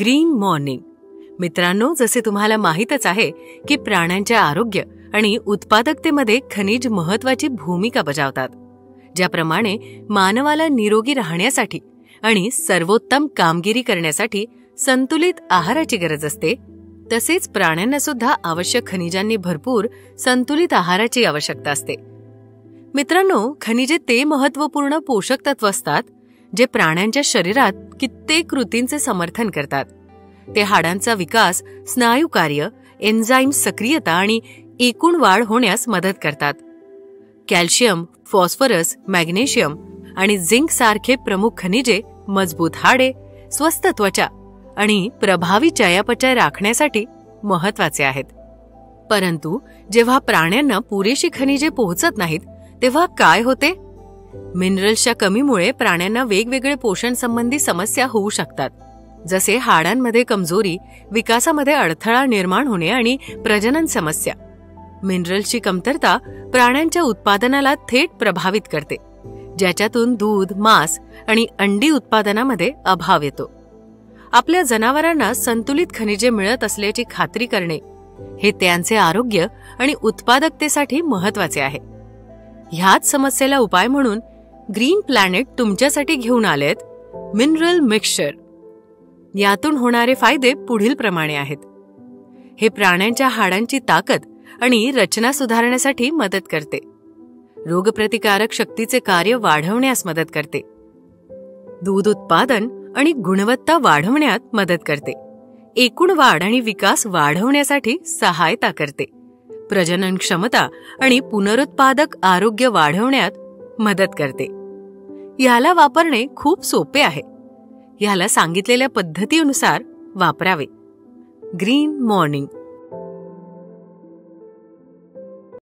Green morning. मित्रांनो, जसे तुम्हाला माहीतच आहे की प्राण्यांचे आरोग्य आणि उत्पादकतेमध्ये खनिज महत्वाची भूमिका बजावतात. ज्याप्रमाणे मानवाला निरोगी राहण्यासाठी आणि सर्वोत्तम कामगिरी करण्यासाठी संतुलित आहाराची गरज असते, तसेच प्राण्यांना सुद्धा आवश्यक खनिजांनी भरपूर संतुलित आहाराची आवश्यकता असते. मित्रांनो, खनिजे ते महत्त्वपूर्ण पोषक तत्व असतात जे प्राण्यांच्या शरीरात कित्येक कृतींचे समर्थन करतात. ते हाडांचा विकास, स्नायू कार्य, एन्झाईम सक्रियता आणि एकूण वाढ होण्यास मदत करतात. कॅल्शियम, फॉस्फरस, मॅग्नेशियम आणि झिंक सारखे प्रमुख खनिजे मजबूत हाडे, स्वस्थ त्वचा आणि प्रभावी चयापचय राखण्यासाठी महत्वाचे आहेत. परंतु जेव्हा प्राण्यांना पुरेशी खनिजे पोहोचत नाहीत, तेव्हा काय होते? मिनरल्सच्या कमीमुळे प्राण्यांना वेगवेगळे पोषण संबंधी समस्या होऊ शकतात, जसे हाडांमध्ये कमजोरी, विकासामध्ये अडथळा निर्माण होणे आणि प्रजनन समस्या. मिनरल्सची कमतरता प्राण्यांच्या उत्पादनाला थेट प्रभावित करते, ज्याच्यातून दूध, मांस आणि अंडी उत्पादनामध्ये अभाव येतो. आपल्या जनावरांना संतुलित खनिजे मिळत असल्याची खात्री करणे हे त्यांचे आरोग्य आणि उत्पादकतेसाठी महत्वाचे आहे. ह्याच समस्येला उपाय म्हणून ग्रीन प्लॅनेट तुमच्यासाठी घेऊन आलेत मिनरल मिक्सचर. यातून होणारे फायदे पुढील प्रमाणे आहेत. हे प्राण्यांच्या हाडांची ताकद आणि रचना सुधारण्यासाठी मदत करते. रोगप्रतिकारक शक्तीचे कार्य वाढवण्यास मदत करते. दूध उत्पादन आणि गुणवत्ता वाढवण्यात मदत करते. एकूण वाढ आणि विकास वाढवण्यासाठी सहायता करते. प्रजनन क्षमता आणि पुनरुत्पादक आरोग्य वाढवण्यात मदत करते. याला वापरणे खूप सोपे आहे. याला सांगितलेल्या पद्धतीनुसार वापरावे. Green morning.